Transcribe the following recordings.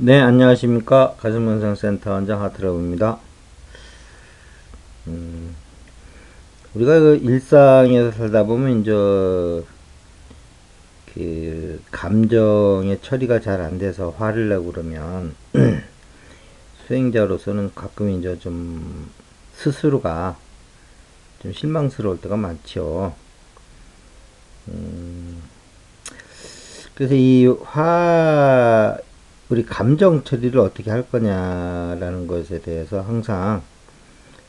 네, 안녕하십니까. 가슴문상센터 원장 하트러브입니다. 우리가 그 일상에서 살다 보면, 이제, 감정의 처리가 잘 안 돼서 화를 내고 그러면, 수행자로서는 가끔 이제 좀, 스스로가 좀 실망스러울 때가 많죠. 그래서 우리 감정 처리를 어떻게 할 거냐라는 것에 대해서 항상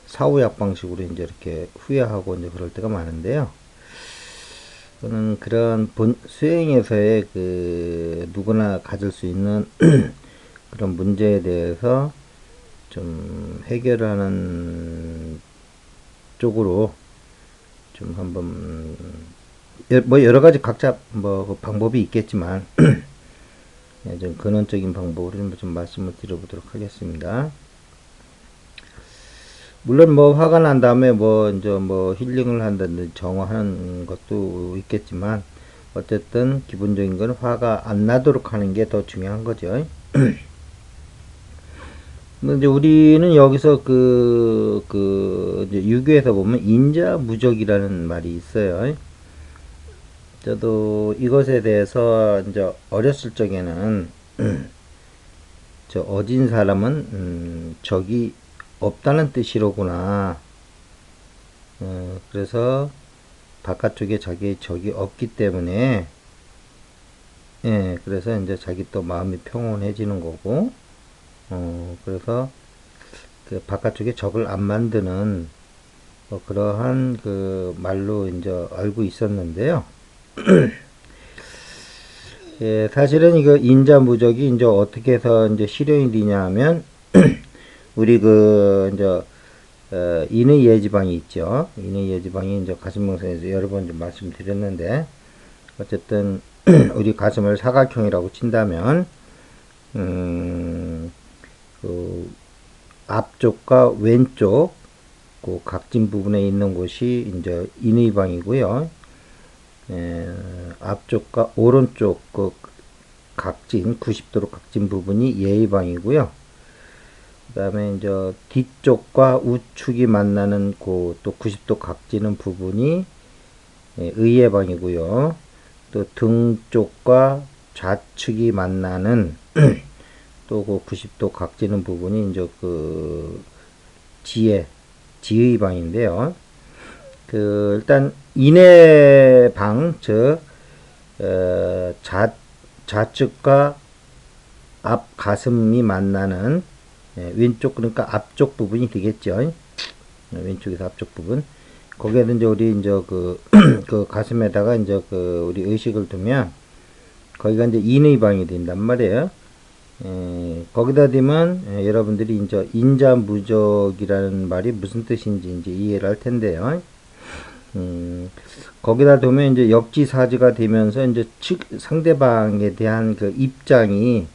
사후약 방식으로 이제 이렇게 후회하고 이제 그럴 때가 많은데요. 저는 그런 수행에서의 누구나 가질 수 있는 그런 문제에 대해서 좀 해결하는 쪽으로 좀 한번 뭐 여러 가지 각자 뭐 방법이 있겠지만 좀 근원적인 방법으로 좀 말씀을 드려보도록 하겠습니다. 물론 뭐 화가 난 다음에 뭐 이제 뭐 힐링을 한다든지 정화하는 것도 있겠지만 어쨌든 기본적인 건 화가 안 나도록 하는 게 더 중요한 거죠. 근데 이제 우리는 여기서 이제 유교에서 보면 인자무적이라는 말이 있어요. 저도 이것에 대해서 이제 어렸을 적에는 저 어진 사람은 적이 없다는 뜻이로구나. 그래서 바깥쪽에 자기의 적이 없기 때문에 그래서 이제 자기 또 마음이 평온해지는 거고 그래서 그 바깥쪽에 적을 안 만드는 뭐 그러한 그 말로 이제 알고 있었는데요. 사실은 이거 인자무적이 이제 어떻게 해서 이제 실현이 되냐 하면 우리 이제 인의 예지방이 있죠. 인의 예지방이 이제 가슴명상에서 여러 번 좀 말씀드렸는데 어쨌든 우리 가슴을 사각형이라고 친다면 그 앞쪽과 왼쪽 그 각진 부분에 있는 곳이 이제 인의방이고요. 앞쪽과 오른쪽 그 각진 90도로 각진 부분이 예의방이고요. 그 다음에 이제 뒤쪽과 우측이 만나는 그 또 90도 각지는 부분이 의예방이고요. 또 등 쪽과 좌측이 만나는 또 그 90도 각지는 부분이 이제 그 지의방인데요. 일단 인해방 즉 좌측과 앞 가슴이 만나는 왼쪽 그러니까 앞쪽 부분이 되겠죠. 왼쪽에서 앞쪽 부분. 거기에 이제 우리 이제 그 가슴에다가 이제 우리 의식을 두면 거기가 이제 인의방이 된단 말이에요. 거기다 대면 여러분들이 이제 인자무적이라는 말이 무슨 뜻인지 이제 이해를 할 텐데요. 거기다 두면 이제 역지사지가 되면서 이제 상대방에 대한 그 입장이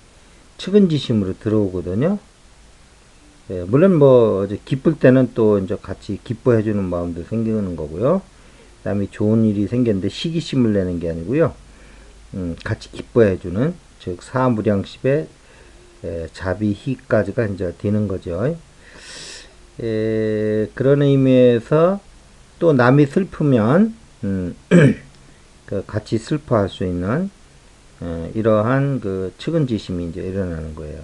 측은지심으로 들어오거든요. 물론 뭐 이제 기쁠 때는 또 이제 같이 기뻐해주는 마음도 생기는 거고요. 그다음에 좋은 일이 생겼는데 시기심을 내는 게 아니고요. 같이 기뻐해주는 즉 사무량십의 자비희까지가 이제 되는 거죠. 그런 의미에서 또 남이 슬프면 같이 슬퍼할 수 있는 이러한 그 측은지심이 이제 일어나는 거예요.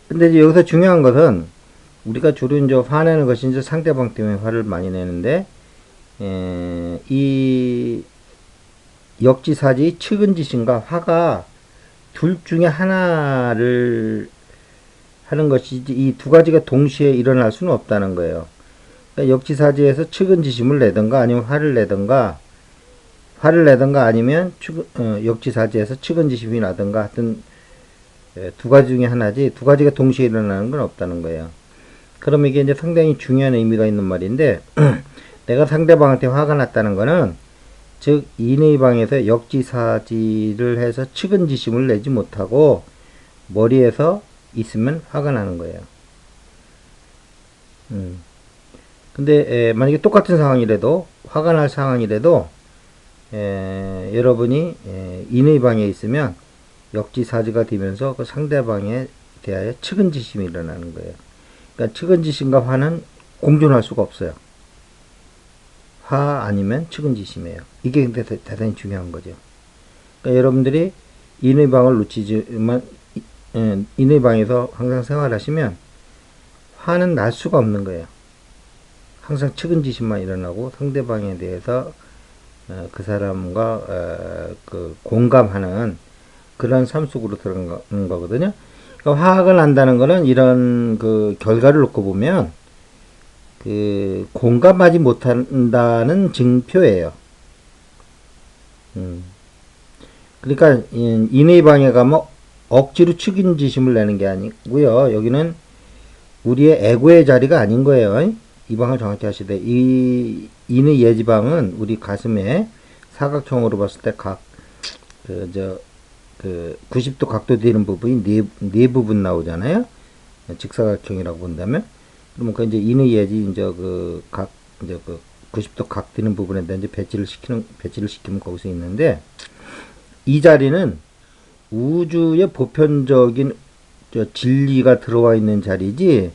근데 이제 여기서 중요한 것은 우리가 주로 이제 화내는 것이 이제 상대방 때문에 화를 많이 내는데 이 역지사지 측은지심과 화가 둘 중에 하나를 하는 것이지 이 두 가지가 동시에 일어날 수는 없다는 거예요. 그러니까 역지사지에서 측은지심을 내든가 아니면 화를 내든가 아니면 역지사지에서 측은지심이 나든가 하여튼 두 가지 중에 하나지 두 가지가 동시에 일어나는 건 없다는 거예요. 그럼 이게 이제 상당히 중요한 의미가 있는 말인데 내가 상대방한테 화가 났다는 거는 즉 인의방에서 역지사지를 해서 측은지심을 내지 못하고 머리에서 있으면 화가 나는 거예요. 근데 만약에 똑같은 상황이라도 화가 날 상황이라도 여러분이 인의방에 있으면 역지사지가 되면서 그 상대방에 대하여 측은지심이 일어나는 거예요. 그러니까 측은지심과 화는 공존할 수가 없어요. 화 아니면 측은지심이에요. 이게 근데 대단히 중요한 거죠. 그러니까 여러분들이 인의 방을 놓치지만 인의 방에서 항상 생활하시면 화는 날 수가 없는 거예요. 항상 측은지심만 일어나고 상대방에 대해서 그 사람과 그 공감하는 그런 삶 속으로 들어가는 거거든요. 그러니까 화가 난다는 거는 이런 그 결과를 놓고 보면 그 공감하지 못한다는 증표예요. 그러니까 인의 방에 가면 억지로 측은지심을 내는 게 아니고요. 여기는 우리의 에고의 자리가 아닌 거예요. 이 방을 정확히 하시되 이 인의 예지방은 우리 가슴에 사각형으로 봤을 때 각 그 90도 각도 되는 부분이 네 부분 나오잖아요. 직사각형이라고 본다면 그러면 그 이제 인의 예지 이제 그 90도 각 되는 부분에 이제 배치를 시키면 거기서 있는데 이 자리는 우주의 보편적인 진리가 들어와 있는 자리지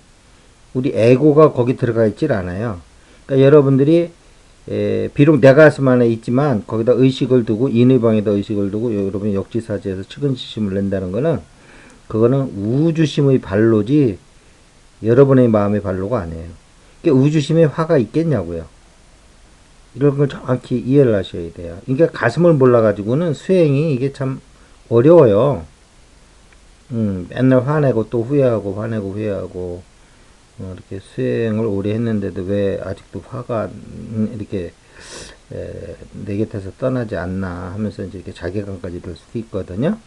우리 에고가 거기 들어가 있질 않아요. 그러니까 여러분들이 비록 내 가슴 안에 있지만 거기다 의식을 두고 인의 방에다 의식을 두고 여러분이 역지사지에서 측은지심을 낸다는 거는 그거는 우주심의 발로지 여러분의 마음의 발로가 아니에요. 그러니까 우주심에 화가 있겠냐고요. 이런 걸 정확히 이해를 하셔야 돼요. 그러니까 가슴을 몰라가지고는 수행이 이게 참 어려워요. 맨날 화내고 또 후회하고 화내고 후회하고 이렇게 수행을 오래 했는데도 왜 아직도 화가 이렇게 내 곁에서 떠나지 않나 하면서 이제 이렇게 자괴감까지 들 수도 있거든요.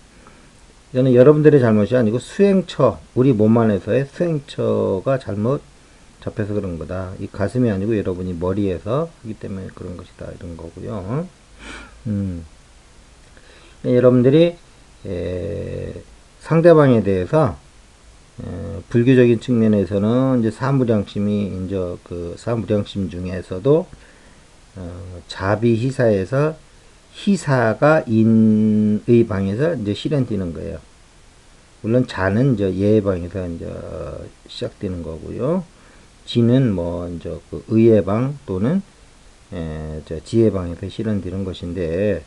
이거는 여러분들의 잘못이 아니고 수행처, 우리 몸 안에서의 수행처가 잘못 잡혀서 그런 거다. 이 가슴이 아니고 여러분이 머리에서 하기 때문에 그런 것이다. 이런 거고요. 여러분들이 상대방에 대해서 불교적인 측면에서는 이제 사무량심이 이제 그 사무량심 중에서도 자비희사에서 희사가 인의 방에서 이제 실현되는 거예요. 물론 자는 이제 예의 방에서 이제 시작되는 거고요. 지는 뭐 이제 그 의의 방 또는 지혜 방에서 실현되는 것인데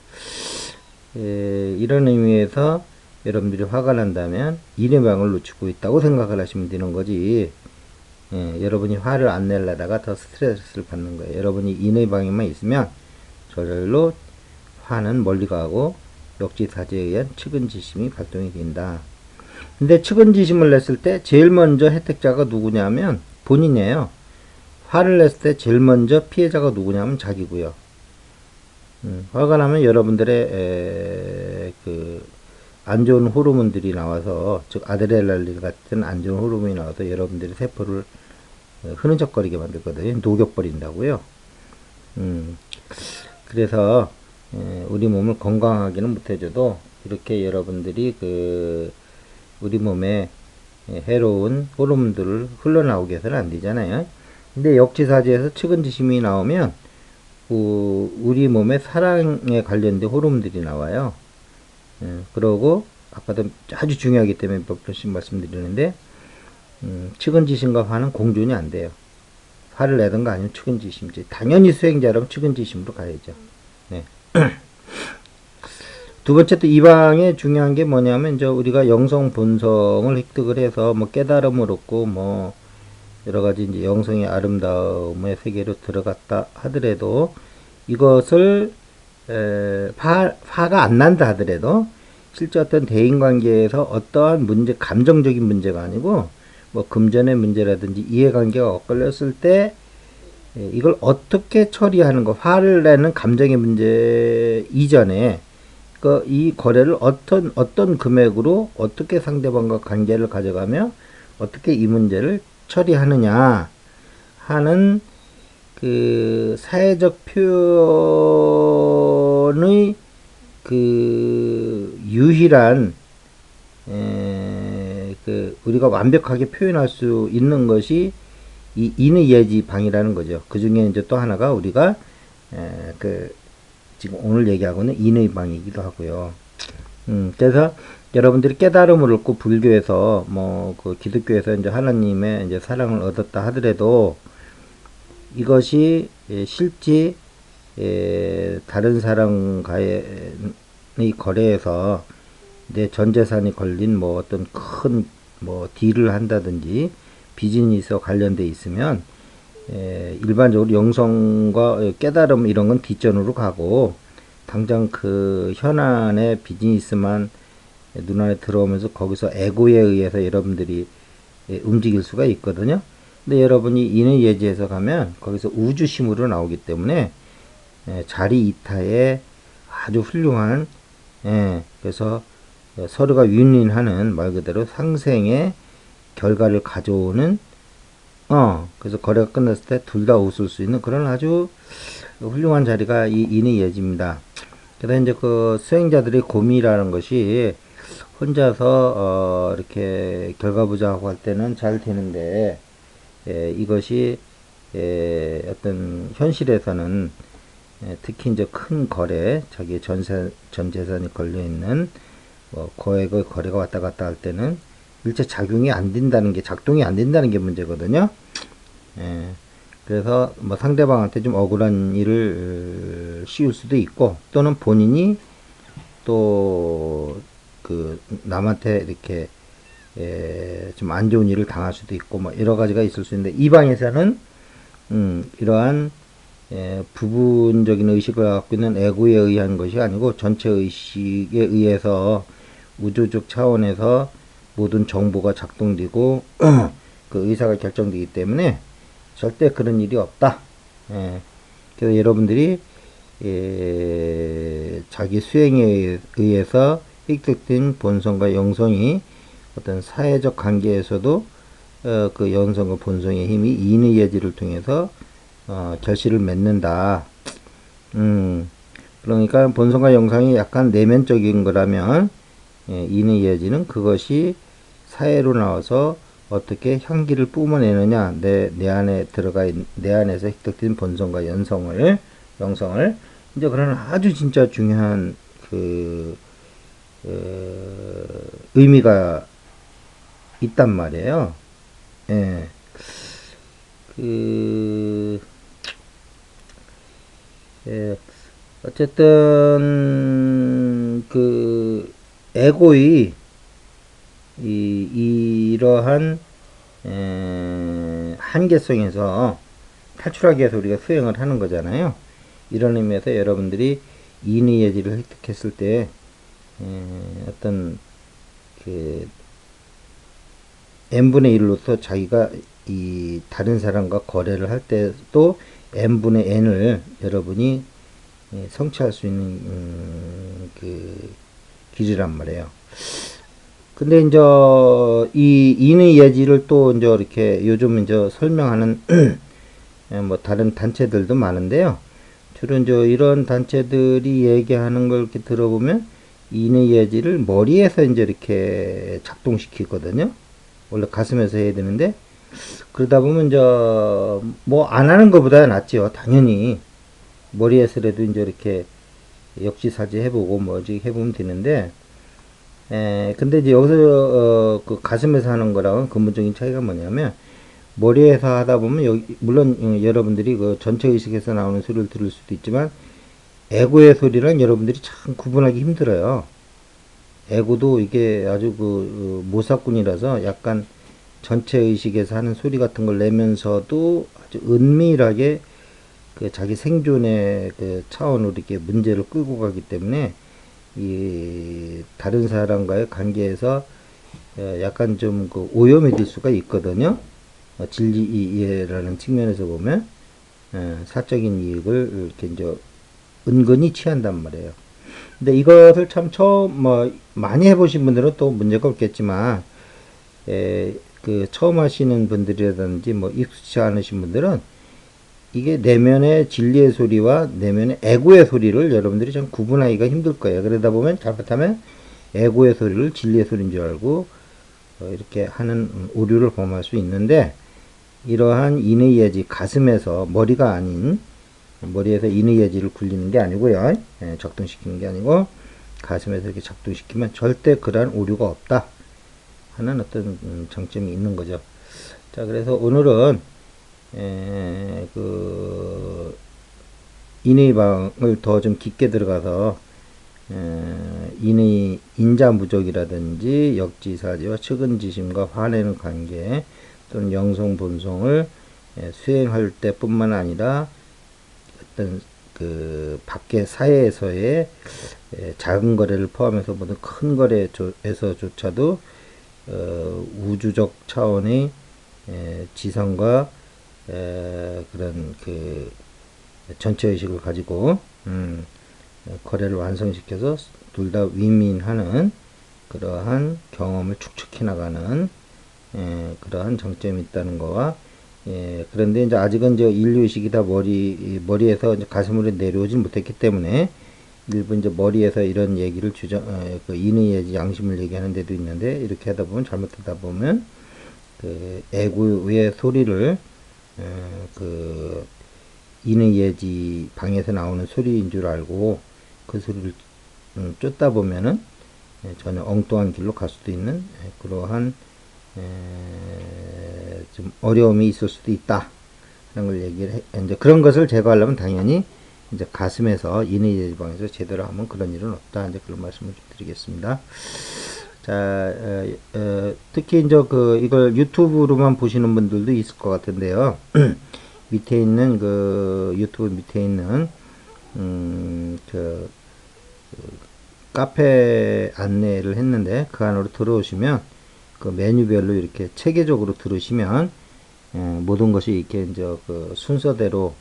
이런 의미에서 여러분들이 화가 난다면 인의 방을 놓치고 있다고 생각을 하시면 되는 거지. 여러분이 화를 안 내려다가 더 스트레스를 받는 거예요. 여러분이 인의 방에만 있으면 저절로 화는 멀리 가고 역지사지에 의한 측은지심이 발동이 된다. 근데 측은지심을 냈을 때 제일 먼저 혜택자가 누구냐면 본인이에요. 화를 냈을 때 제일 먼저 피해자가 누구냐면 자기고요. 화가 나면 여러분들의 그 안 좋은 호르몬들이 나와서 즉 아드레날린 같은 안 좋은 호르몬이 나와서 여러분들의 세포를 흐느적거리게 만들거든요. 녹여버린다고요. 그래서 우리 몸을 건강하게는 못해줘도 이렇게 여러분들이 그 우리 몸에 해로운 호르몬들을 흘러나오게 해서는 안 되잖아요. 근데 역지사지에서 측은지심이 나오면 우리 몸에 사랑에 관련된 호르몬들이 나와요. 그러고 아까도 아주 중요하기 때문에 몇 번씩 말씀드리는데 측은지심과 화는 공존이 안 돼요. 화를 내든가 아니면 측은지심이지. 당연히 수행자라면 측은지심으로 가야죠. 네. 두 번째 또 이 방에 중요한 게 뭐냐면 이제 우리가 영성 본성을 획득을 해서 뭐 깨달음을 얻고 뭐 여러 가지 이제 영성의 아름다움의 세계로 들어갔다 하더라도 이것을 화가 안 난다 하더라도 실제 어떤 대인관계에서 어떠한 문제, 감정적인 문제가 아니고 뭐 금전의 문제라든지 이해관계가 엇갈렸을 때 이걸 어떻게 처리하는 거, 화를 내는 감정의 문제 이전에 이 거래를 어떤 금액으로 어떻게 상대방과 관계를 가져가며 어떻게 이 문제를 처리하느냐 하는 그 사회적 표현의 그 유일한 그 우리가 완벽하게 표현할 수 있는 것이 이 인의 예지 방이라는 거죠. 그 중에 이제 또 하나가 우리가 그 지금 오늘 얘기하고는 인의 방이기도 하고요. 그래서 여러분들이 깨달음을 얻고 불교에서 뭐 그 기독교에서 이제 하나님의 이제 사랑을 얻었다 하더라도 이것이 실제 다른 사람과의 거래에서 내 전 재산이 걸린 뭐 어떤 큰 뭐 딜을 한다든지 비즈니스와 관련돼 있으면 일반적으로 영성과 깨달음 이런 건 뒷전으로 가고 당장 그 현안의 비즈니스만 눈안에 들어오면서 거기서 에고에 의해서 여러분들이 움직일 수가 있거든요. 근데 여러분이 인의 예지에서 가면 거기서 우주심으로 나오기 때문에 자리 이타의 아주 훌륭한 그래서 서로가 윈윈하는 말 그대로 상생의 결과를 가져오는 그래서 거래가 끝났을 때 둘 다 웃을 수 있는 그런 아주 훌륭한 자리가 이 인의 예지입니다. 그래서 이제 그 수행자들의 고민이라는 것이 혼자서 이렇게 결과부자하고 할 때는 잘 되는데 이것이 어떤 현실에서는 특히 이제 큰 거래, 자기 전 재산이 걸려 있는 거액의 거래가 왔다 갔다 할 때는 일체 작동이 안 된다는 게 문제거든요. 그래서 뭐 상대방한테 좀 억울한 일을 씌울 수도 있고 또는 본인이 또 그 남한테 이렇게 좀 안 좋은 일을 당할 수도 있고 뭐 여러 가지가 있을 수 있는데 이 방에서는 이러한 부분적인 의식을 갖고 있는 에고에 의한 것이 아니고 전체 의식에 의해서 우주적 차원에서 모든 정보가 작동되고 그 의사가 결정되기 때문에 절대 그런 일이 없다. 그래서 여러분들이 자기 수행에 의해서 획득된 본성과 영성이 어떤 사회적 관계에서도 그 영성과 본성의 힘이 인의 예지를 통해서 결실을 맺는다. 그러니까 본성과 영성이 약간 내면적인 거라면 인의 예지는 그것이 사회로 나와서 어떻게 향기를 뿜어내느냐, 내 안에 내 안에서 획득된 본성과 영성을 이제 그런 아주 진짜 중요한 의미가 있단 말이에요. 어쨌든 에고의 이러한 한계성에서 탈출하기 위해서 우리가 수행을 하는 거잖아요. 이런 의미에서 여러분들이 인의 예지를 획득했을 때 어떤 n분의 1로서 자기가 이 다른 사람과 거래를 할 때도 n분의 n을 여러분이 성취할 수 있는 길이란 말이에요. 근데 이제 이 인의 예지를 또 이제 이렇게 요즘 이제 설명하는 뭐 다른 단체들도 많은데요. 주로 이제 이런 단체들이 얘기하는 걸 이렇게 들어보면 인의 예지를 머리에서 이제 이렇게 작동시키거든요. 원래 가슴에서 해야 되는데 그러다 보면 이제 뭐 안 하는 것보다 낫죠. 당연히 머리에서라도 이제 이렇게 역지사지 해보고 뭐지 해보면 되는데 근데 이제 여기서 그 가슴에서 하는 거랑은 근본적인 차이가 뭐냐면 머리에서 하다 보면 물론 여러분들이 그 전체 의식에서 나오는 소리를 들을 수도 있지만 에고의 소리랑 여러분들이 참 구분하기 힘들어요. 에고도 이게 아주 모사꾼이라서 약간 전체 의식에서 하는 소리 같은 걸 내면서도 아주 은밀하게 자기 생존의 차원으로 이렇게 문제를 끌고 가기 때문에 이 다른 사람과의 관계에서 약간 좀 오염이 될 수가 있거든요. 진리 이해라는 측면에서 보면 사적인 이익을 이렇게 이제 은근히 취한단 말이에요. 근데 이것을 참 처음 많이 해보신 분들은 또 문제가 없겠지만 처음 하시는 분들이라든지 익숙치 않으신 분들은 이게 내면의 진리의 소리와 내면의 에고의 소리를 여러분들이 좀 구분하기가 힘들 거예요. 그러다 보면 잘못하면 에고의 소리를 진리의 소리인 줄 알고 이렇게 하는 오류를 범할 수 있는데 이러한 인의 예지 가슴에서 머리가 아닌 머리에서 인의 예지를 굴리는 게 아니고요. 작동시키는 게 아니고 가슴에서 이렇게 작동시키면 절대 그러한 오류가 없다 하는 어떤 장점이 있는 거죠. 자, 그래서 오늘은 인의 방을 더 좀 깊게 들어가서 인의 인자무적이라든지 역지사지와 측은지심과 화내는 관계 또는 영성본성을 수행할 때뿐만 아니라 어떤 그 밖의 사회에서의 작은 거래를 포함해서 모든 큰 거래에서조차도 우주적 차원의 지성과 그런 그 전체 의식을 가지고 거래를 완성시켜서 둘 다 윈윈하는 그러한 경험을 축적해 나가는 그러한 장점이 있다는 거와 그런데 이제 아직은 이제 인류의식이 다 머리에서 이제 가슴으로 내려오질 못했기 때문에 일부 이제 머리에서 이런 얘기를 그 인의 양심을 얘기하는 데도 있는데 이렇게 하다 보면 잘못하다 보면 그 애고의 소리를 그 인의 예지 방에서 나오는 소리인 줄 알고 그 소리를 쫓다 보면은 전혀 엉뚱한 길로 갈 수도 있는 그러한 좀 어려움이 있을 수도 있다 하는 걸 얘기를 이제 그런 것을 제거하려면 당연히 이제 가슴에서 인의 예지 방에서 제대로 하면 그런 일은 없다 이제 그런 말씀을 좀 드리겠습니다. 자, 특히 이제 이걸 유튜브로만 보시는 분들도 있을 것 같은데요. 밑에 있는 유튜브 밑에 있는 그 카페 안내를 했는데 그 안으로 들어오시면 그 메뉴별로 이렇게 체계적으로 들으시면 모든 것이 이렇게 이제 그 순서대로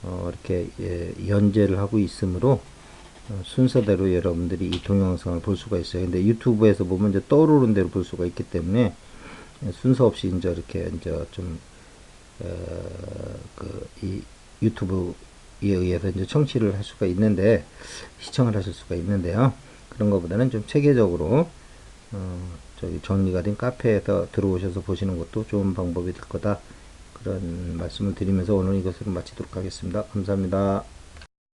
이렇게 연재를 하고 있으므로 순서대로 여러분들이 이 동영상을 볼 수가 있어요. 근데 유튜브에서 보면 이제 떠오르는 대로 볼 수가 있기 때문에 순서 없이 이제 이렇게 이제 좀 이 유튜브에 의해서 이제 청취를 할 수가 있는데 시청을 하실 수가 있는데요. 그런 것보다는 좀 체계적으로 저기 정리가 된 카페에서 들어오셔서 보시는 것도 좋은 방법이 될 거다. 그런 말씀을 드리면서 오늘 이것으로 마치도록 하겠습니다. 감사합니다.